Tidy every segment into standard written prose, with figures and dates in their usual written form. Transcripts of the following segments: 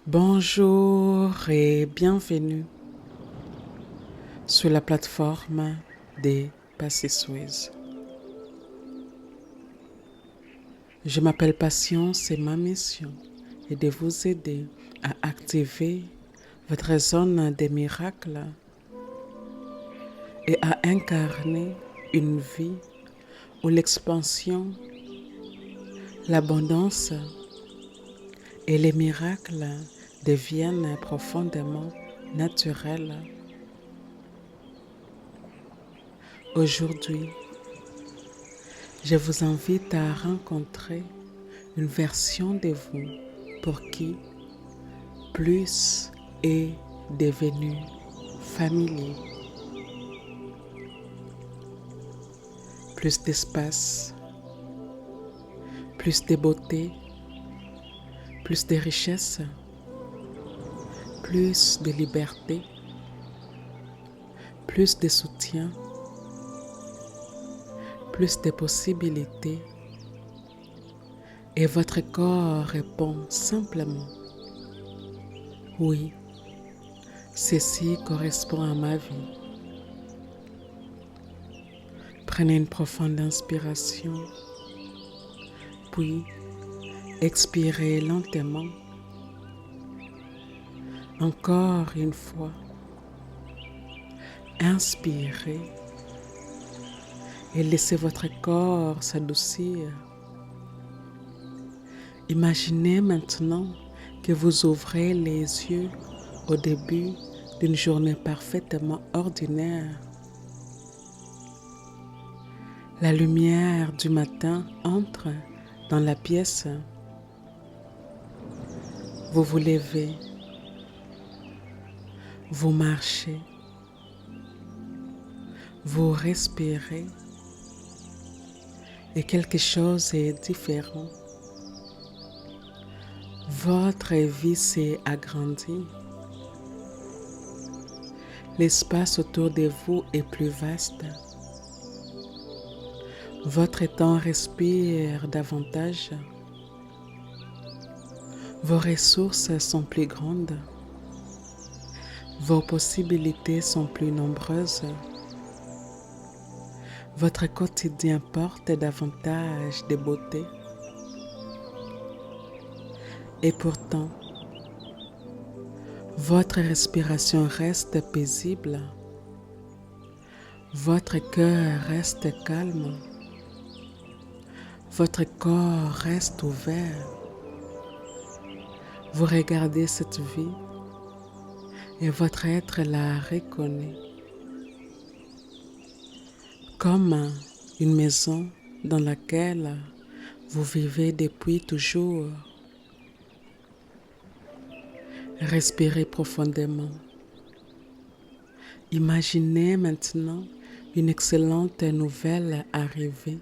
Bonjour et bienvenue sur la plateforme des Passy-Suisse. Je m'appelle Patience et ma mission est de vous aider à activer votre zone des miracles et à incarner une vie où l'expansion, l'abondance et les miracles deviennent profondément naturels. Aujourd'hui, je vous invite à rencontrer une version de vous pour qui plus est devenu familier. Plus d'espace, plus de beauté, plus de richesse, plus de liberté, plus de soutien, plus de possibilités. Et votre corps répond simplement, oui, ceci correspond à ma vie. Prenez une profonde inspiration, puis expirez lentement. Encore une fois, inspirez et laissez votre corps s'adoucir. Imaginez maintenant que vous ouvrez les yeux au début d'une journée parfaitement ordinaire. La lumière du matin entre dans la pièce. Vous vous levez, vous marchez, vous respirez et quelque chose est différent. Votre vie s'est agrandie. L'espace autour de vous est plus vaste. Votre temps respire davantage. Vos ressources sont plus grandes. Vos possibilités sont plus nombreuses. Votre quotidien porte davantage de beauté. Et pourtant, votre respiration reste paisible. Votre cœur reste calme. Votre corps reste ouvert. Vous regardez cette vie et votre être la reconnaît. Comme une maison dans laquelle vous vivez depuis toujours. Respirez profondément. Imaginez maintenant une excellente nouvelle arrivée.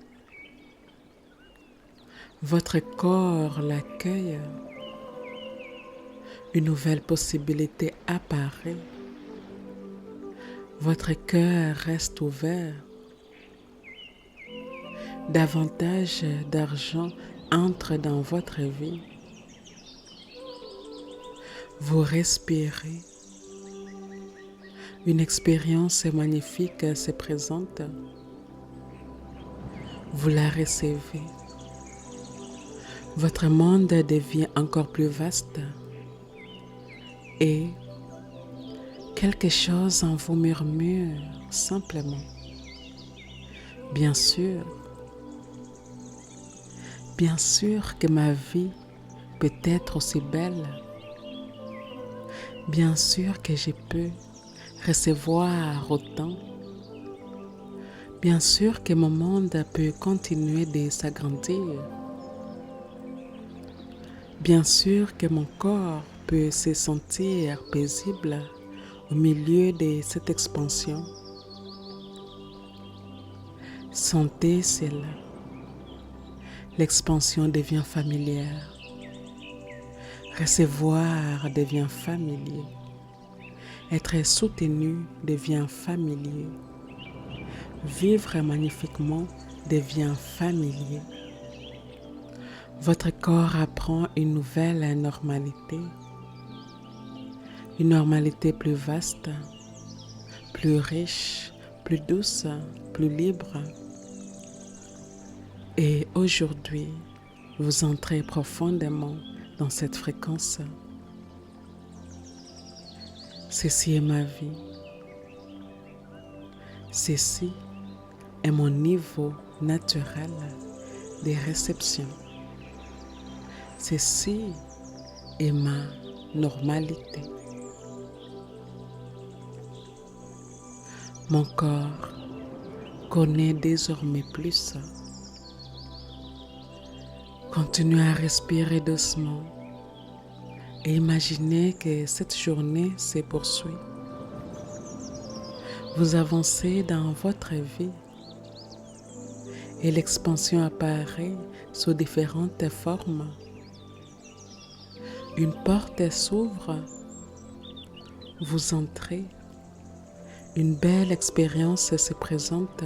Votre corps l'accueille. Une nouvelle possibilité apparaît. Votre cœur reste ouvert. Davantage d'argent entre dans votre vie. Vous respirez. Une expérience magnifique se présente. Vous la recevez. Votre monde devient encore plus vaste. Et quelque chose en vous murmure simplement. Bien sûr que ma vie peut être aussi belle. Bien sûr que je peux recevoir autant. Bien sûr que mon monde peut continuer de s'agrandir. Bien sûr que mon corps peut se sentir paisible au milieu de cette expansion. Sentez cela. L'expansion devient familière. Recevoir devient familier. Être soutenu devient familier. Vivre magnifiquement devient familier. Votre corps apprend une nouvelle normalité. une normalité plus vaste, plus riche, plus douce, plus libre. Et aujourd'hui, vous entrez profondément dans cette fréquence. Ceci est ma vie. Ceci est mon niveau naturel de réception. Ceci est ma normalité. Mon corps connaît désormais plus. Continuez à respirer doucement et imaginez que cette journée se poursuit. Vous avancez dans votre vie et l'expansion apparaît sous différentes formes. Une porte s'ouvre, vous entrez, une belle expérience se présente,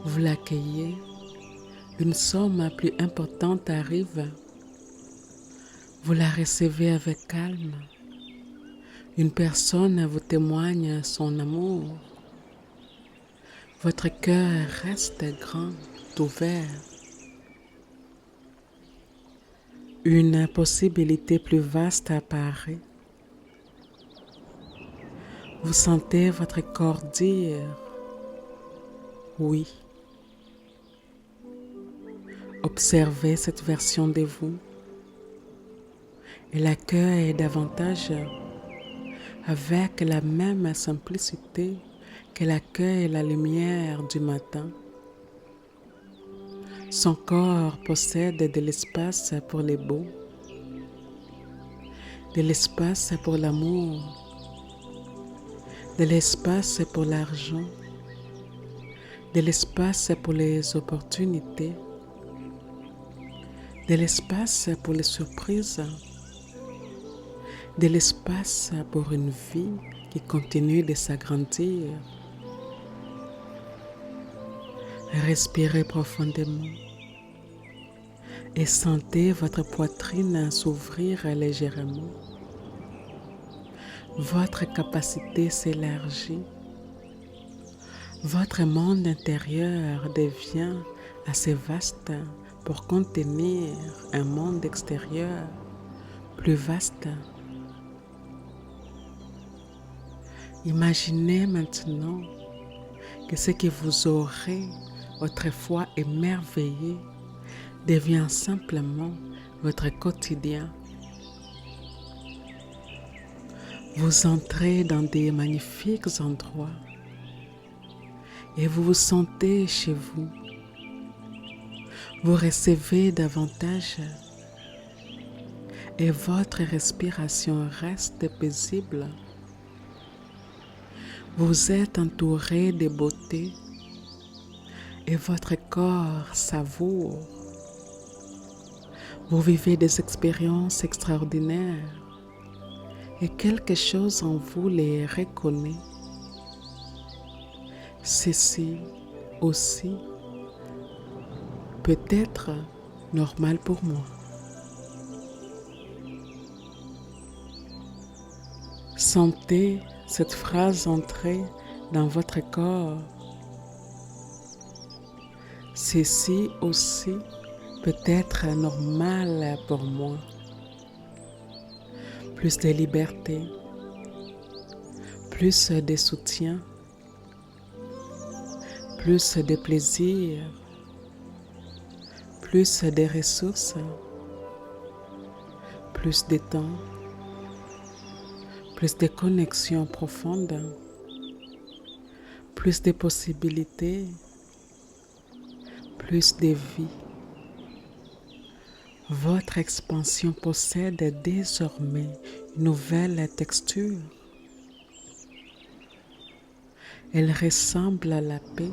vous l'accueillez, une somme plus importante arrive, vous la recevez avec calme, une personne vous témoigne son amour, votre cœur reste grand, ouvert. Une possibilité plus vaste apparaît. Vous sentez votre corps dire oui. Observez cette version de vous et l'accueillez davantage avec la même simplicité qu'elle accueille la lumière du matin. Son corps possède de l'espace pour les beaux, de l'espace pour l'amour, de l'espace pour l'argent, de l'espace pour les opportunités, de l'espace pour les surprises, de l'espace pour une vie qui continue de s'agrandir. Respirez profondément et sentez votre poitrine s'ouvrir légèrement. Votre capacité s'élargit. Votre monde intérieur devient assez vaste pour contenir un monde extérieur plus vaste. Imaginez maintenant que ce que vous aurez autrefois émerveillé devient simplement votre quotidien. Vous entrez dans des magnifiques endroits et vous vous sentez chez vous. Vous recevez davantage et votre respiration reste paisible. Vous êtes entouré de beauté et votre corps savoure. Vous vivez des expériences extraordinaires et quelque chose en vous les reconnaît. Ceci aussi peut être normal pour moi. Sentez cette phrase entrer dans votre corps. Ceci aussi peut être normal pour moi. Plus de liberté, plus de soutien, plus de plaisir, plus de ressources, plus de temps, plus de connexions profondes, plus de possibilités, plus de vie. Votre expansion possède désormais une nouvelle texture. Elle ressemble à la paix.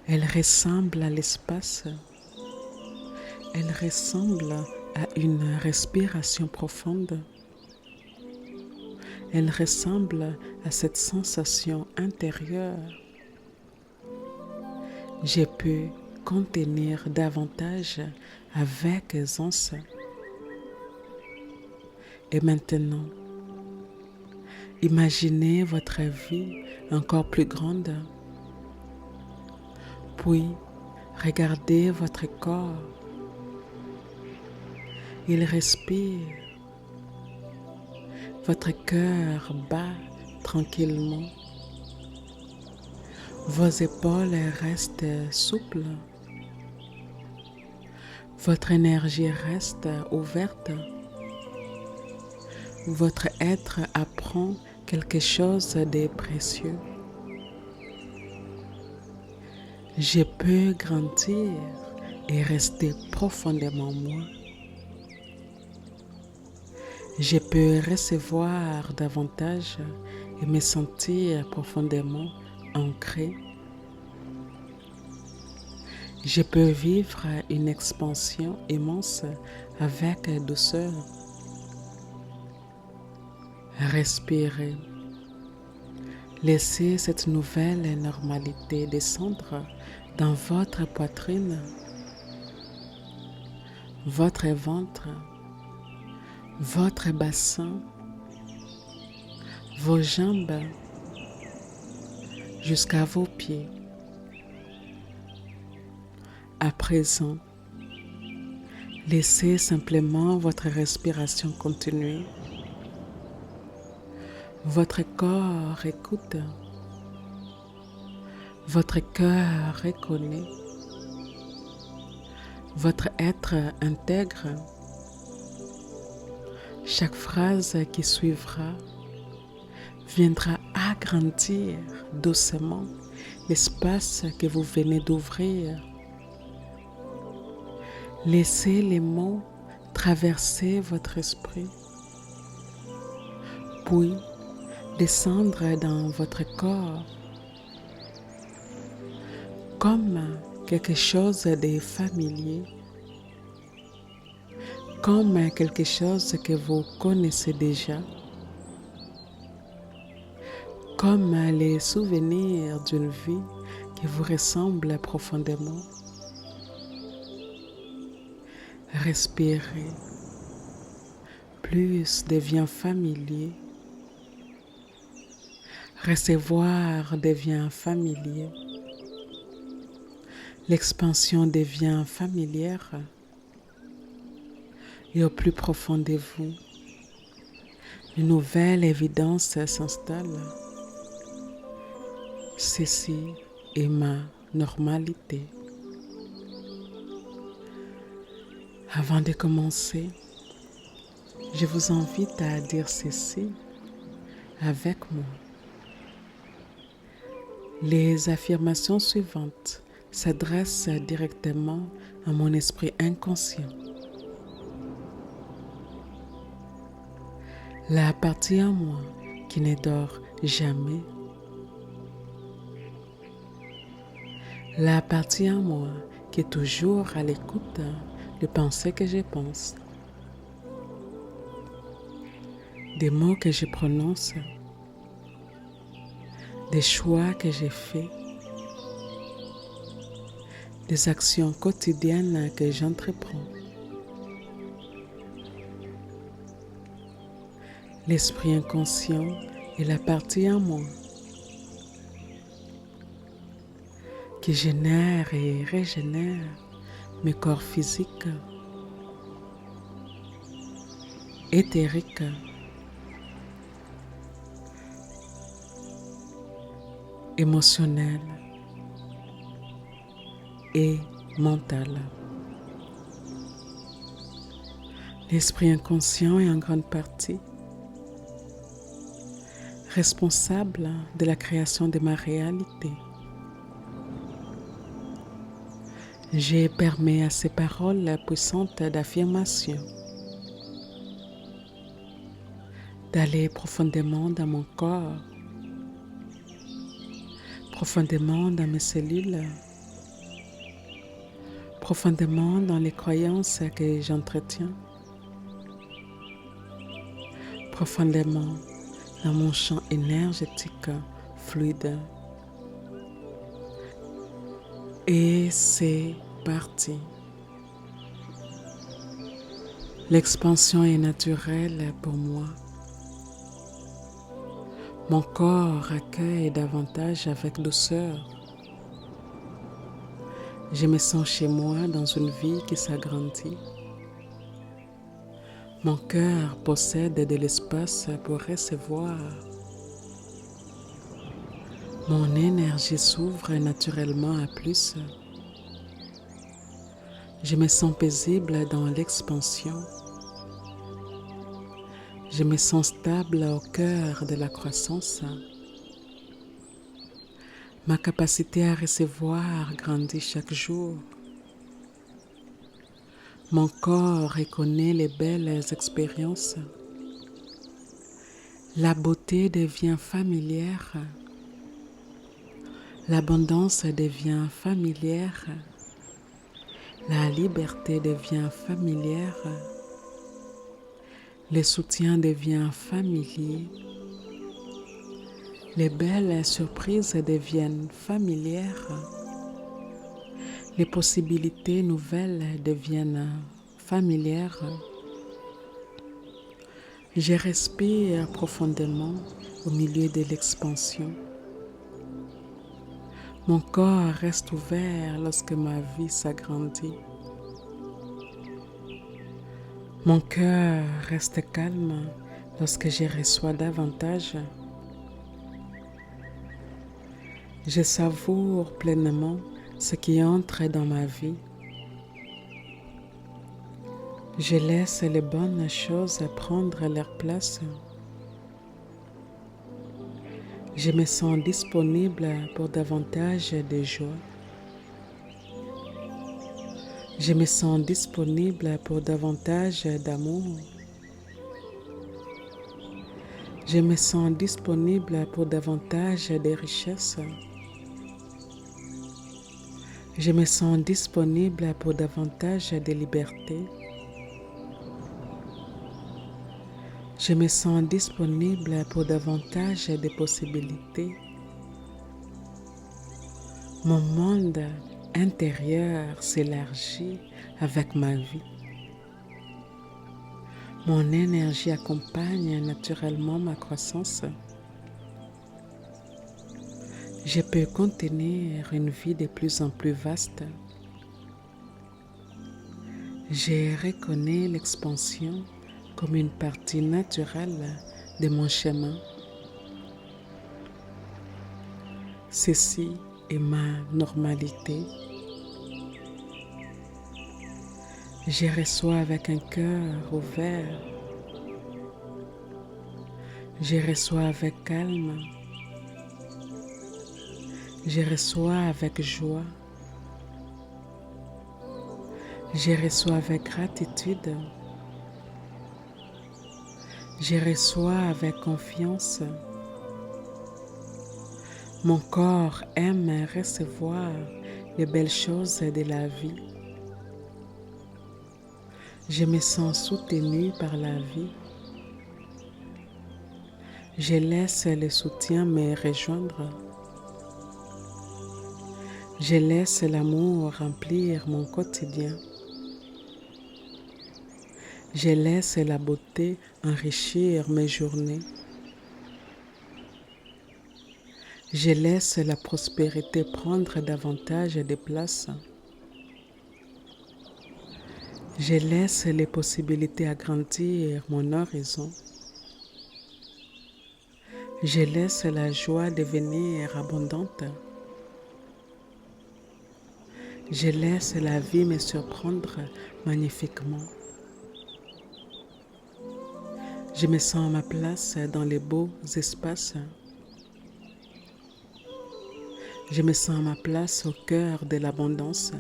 Elle ressemble à l'espace. Elle ressemble à une respiration profonde. Elle ressemble à cette sensation intérieure. Je peux contenir davantage avec aisance. Et maintenant, imaginez votre vie encore plus grande. Puis, regardez votre corps. Il respire. Votre cœur bat tranquillement. Vos épaules restent souples. Votre énergie reste ouverte. Votre être apprend quelque chose de précieux. Je peux grandir et rester profondément moi. Je peux recevoir davantage et me sentir profondément ancré. Je peux vivre une expansion immense avec douceur. Respirez. Laissez cette nouvelle normalité descendre dans votre poitrine, votre ventre, votre bassin, vos jambes, jusqu'à vos pieds. À présent, laissez simplement votre respiration continuer. Votre corps écoute. Votre cœur reconnaît. Votre être intègre. Chaque phrase qui suivra viendra agrandir doucement l'espace que vous venez d'ouvrir. Laissez les mots traverser votre esprit, puis descendre dans votre corps comme quelque chose de familier, comme quelque chose que vous connaissez déjà, comme les souvenirs d'une vie qui vous ressemble profondément. Respirez, plus devient familier. Recevoir devient familier. L'expansion devient familière. Et au plus profond de vous, une nouvelle évidence s'installe. Ceci est ma normalité. Avant de commencer, je vous invite à dire ceci avec moi. Les affirmations suivantes s'adressent directement à mon esprit inconscient. La partie en moi qui ne dort jamais. La partie en moi qui est toujours à l'écoute des pensées que je pense, des mots que je prononce, des choix que j'ai faits, des actions quotidiennes que j'entreprends. L'esprit inconscient est la partie en moi qui génère et régénère mes corps physiques, éthériques, émotionnels et mentaux. L'esprit inconscient est en grande partie responsable de la création de ma réalité. Je permets à ces paroles puissantes d'affirmation d'aller profondément dans mon corps, profondément dans mes cellules, profondément dans les croyances que j'entretiens, profondément dans mon champ énergétique fluide. Et c'est parti. L'expansion est naturelle pour moi. Mon corps accueille davantage avec douceur. Je me sens chez moi dans une vie qui s'agrandit. Mon cœur possède de l'espace pour recevoir. Mon énergie s'ouvre naturellement à plus. Je me sens paisible dans l'expansion. Je me sens stable au cœur de la croissance. Ma capacité à recevoir grandit chaque jour. Mon corps reconnaît les belles expériences. La beauté devient familière. L'abondance devient familière. La liberté devient familière. Le soutien devient familier. Les belles surprises deviennent familières. Les possibilités nouvelles deviennent familières. Je respire profondément au milieu de l'expansion. Mon corps reste ouvert lorsque ma vie s'agrandit. Mon cœur reste calme lorsque je reçois davantage. Je savoure pleinement ce qui entre dans ma vie. Je laisse les bonnes choses prendre leur place. Je me sens disponible pour davantage de joie. Je me sens disponible pour davantage d'amour. Je me sens disponible pour davantage de richesses. Je me sens disponible pour davantage de liberté. Je me sens disponible pour davantage de possibilités. Mon monde intérieur s'élargit avec ma vie. Mon énergie accompagne naturellement ma croissance. Je peux contenir une vie de plus en plus vaste. Je reconnais l'expansion comme une partie naturelle de mon chemin. Ceci est ma normalité. Je reçois avec un cœur ouvert. Je reçois avec calme. Je reçois avec joie. Je reçois avec gratitude. Je reçois avec confiance. Mon corps aime recevoir les belles choses de la vie. Je me sens soutenue par la vie. Je laisse le soutien me rejoindre. Je laisse l'amour remplir mon quotidien. Je laisse la beauté enrichir mes journées. Je laisse la prospérité prendre davantage de place. Je laisse les possibilités agrandir mon horizon. Je laisse la joie devenir abondante. Je laisse la vie me surprendre magnifiquement. Je me sens à ma place dans les beaux espaces. Je me sens à ma place au cœur de l'abondance.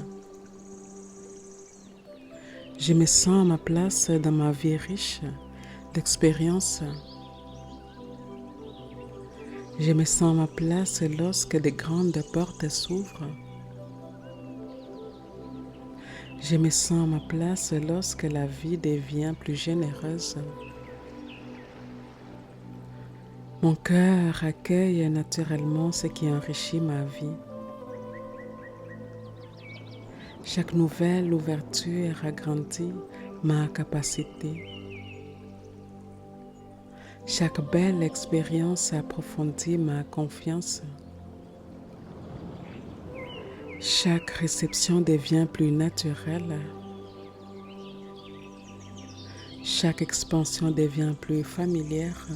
Je me sens à ma place dans ma vie riche d'expériences. Je me sens à ma place lorsque de grandes portes s'ouvrent. Je me sens à ma place lorsque la vie devient plus généreuse. Mon cœur accueille naturellement ce qui enrichit ma vie. Chaque nouvelle ouverture agrandit ma capacité. Chaque belle expérience approfondit ma confiance. Chaque réception devient plus naturelle. Chaque expansion devient plus familière.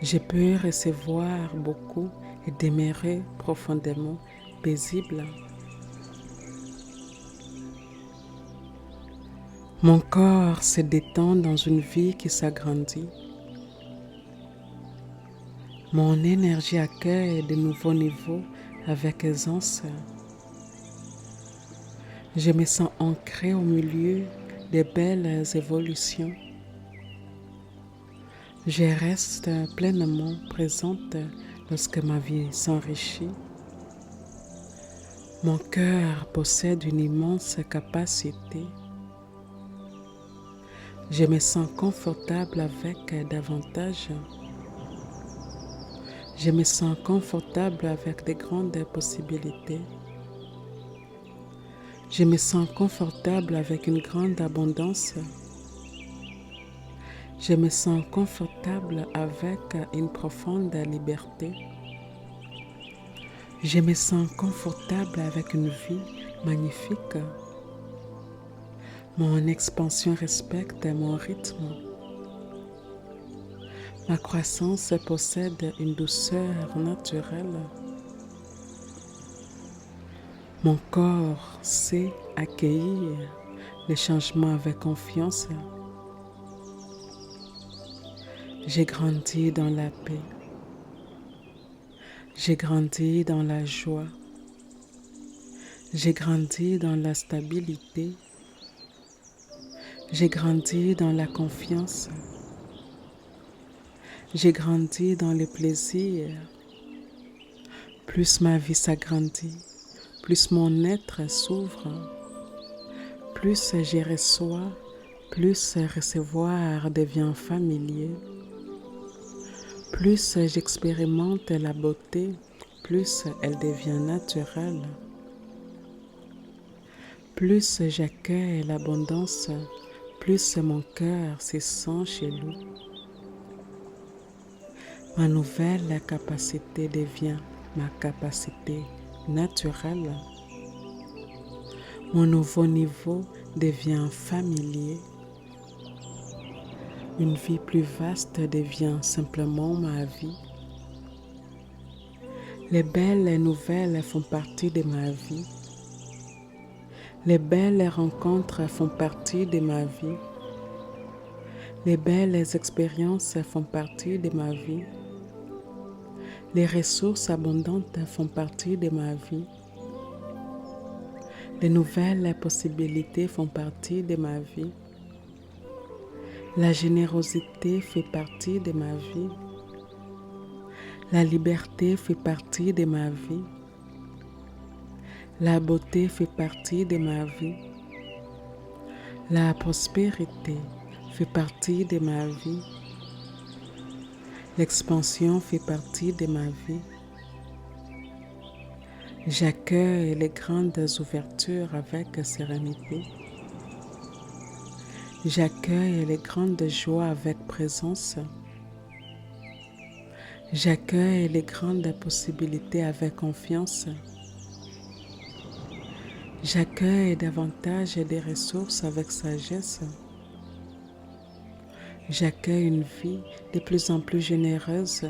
Je peux recevoir beaucoup et demeurer profondément paisible. Mon corps se détend dans une vie qui s'agrandit. Mon énergie accueille de nouveaux niveaux avec aisance. Je me sens ancré au milieu des belles évolutions. Je reste pleinement présente lorsque ma vie s'enrichit. Mon cœur possède une immense capacité. Je me sens confortable avec davantage. Je me sens confortable avec de grandes possibilités. Je me sens confortable avec une grande abondance. Je me sens confortable avec une profonde liberté. Je me sens confortable avec une vie magnifique. Mon expansion respecte mon rythme. Ma croissance possède une douceur naturelle. Mon corps sait accueillir les changements avec confiance. J'ai grandi dans la paix. J'ai grandi dans la joie. J'ai grandi dans la stabilité. J'ai grandi dans la confiance. J'ai grandi dans le plaisir. Plus ma vie s'agrandit, plus mon être s'ouvre, plus je reçois, plus recevoir devient familier. Plus j'expérimente la beauté, plus elle devient naturelle. Plus j'accueille l'abondance, plus mon cœur se sent chez lui. Ma nouvelle capacité devient ma capacité naturelle. Mon nouveau niveau devient familier. Une vie plus vaste devient simplement ma vie. Les belles nouvelles font partie de ma vie. Les belles rencontres font partie de ma vie. Les belles expériences font partie de ma vie. Les ressources abondantes font partie de ma vie. Les nouvelles possibilités font partie de ma vie. La générosité fait partie de ma vie. La liberté fait partie de ma vie. La beauté fait partie de ma vie. La prospérité fait partie de ma vie. L'expansion fait partie de ma vie. J'accueille les grandes ouvertures avec sérénité. J'accueille les grandes joies avec présence. J'accueille les grandes possibilités avec confiance. J'accueille davantage des ressources avec sagesse. J'accueille une vie de plus en plus généreuse.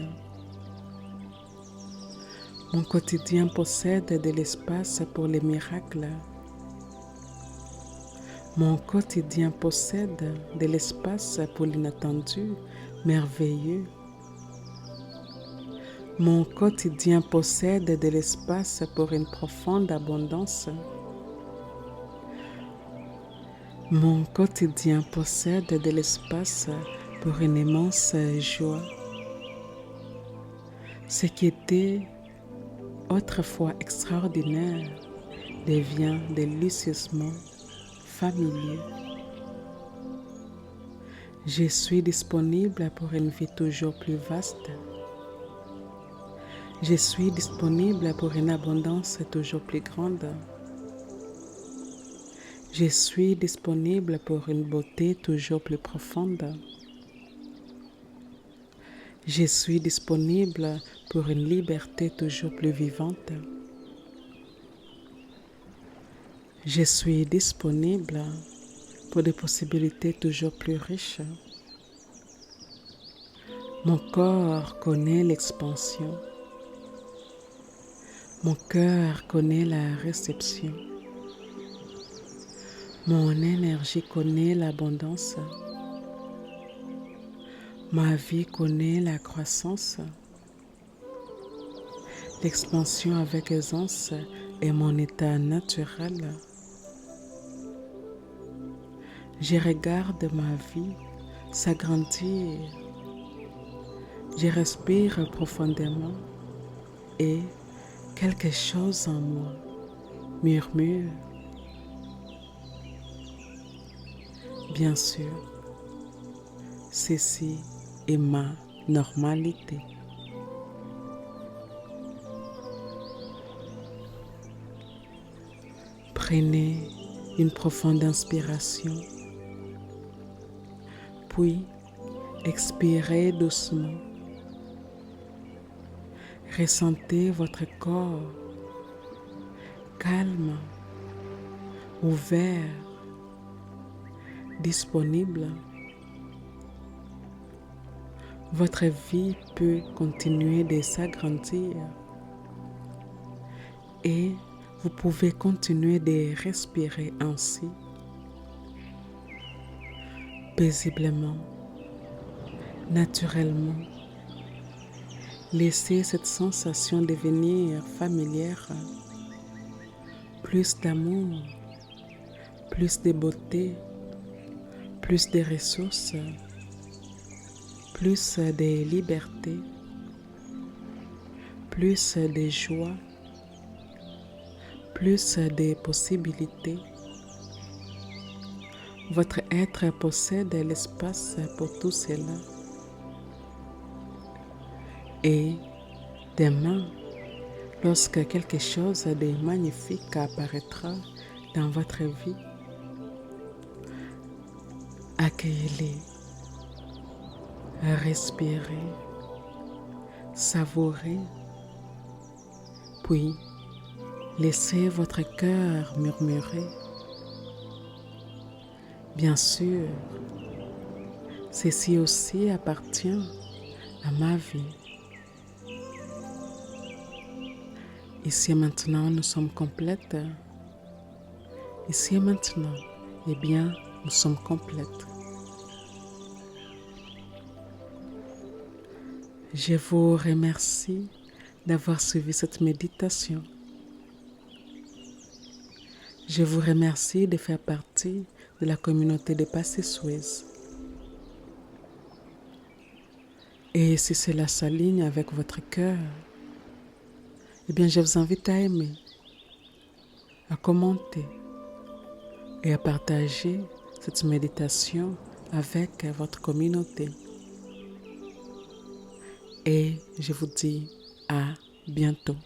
Mon quotidien possède de l'espace pour les miracles. Mon quotidien possède de l'espace pour l'inattendu, merveilleux. Mon quotidien possède de l'espace pour une profonde abondance. Mon quotidien possède de l'espace pour une immense joie. Ce qui était autrefois extraordinaire devient délicieusement familier. Je suis disponible pour une vie toujours plus vaste. Je suis disponible pour une abondance toujours plus grande. Je suis disponible pour une beauté toujours plus profonde. Je suis disponible pour une liberté toujours plus vivante. Je suis disponible pour des possibilités toujours plus riches. Mon corps connaît l'expansion. Mon cœur connaît la réception. Mon énergie connaît l'abondance. Ma vie connaît la croissance. L'expansion avec aisance est mon état naturel. Je regarde ma vie s'agrandir. Je respire profondément et quelque chose en moi murmure. Bien sûr, ceci est ma normalité. Prenez une profonde inspiration, puis expirez doucement. Ressentez votre corps calme, ouvert, disponible. Votre vie peut continuer de s'agrandir et vous pouvez continuer de respirer ainsi, paisiblement, naturellement. Laissez cette sensation devenir familière. Plus d'amour, plus de beauté, plus de ressources, plus de liberté, plus de joie, plus de possibilités. Votre être possède l'espace pour tout cela. Et demain, lorsque quelque chose de magnifique apparaîtra dans votre vie, accueillez-les, respirez, savourez, puis laissez votre cœur murmurer. Bien sûr, ceci aussi appartient à ma vie. Ici et maintenant, nous sommes complètes. Ici et maintenant, eh bien, nous sommes complètes. Je vous remercie d'avoir suivi cette méditation. Je vous remercie de faire partie de la communauté de Passé Suez. Et si cela s'aligne avec votre cœur, eh bien, je vous invite à aimer, à commenter et à partager cette méditation avec votre communauté. Et je vous dis à bientôt.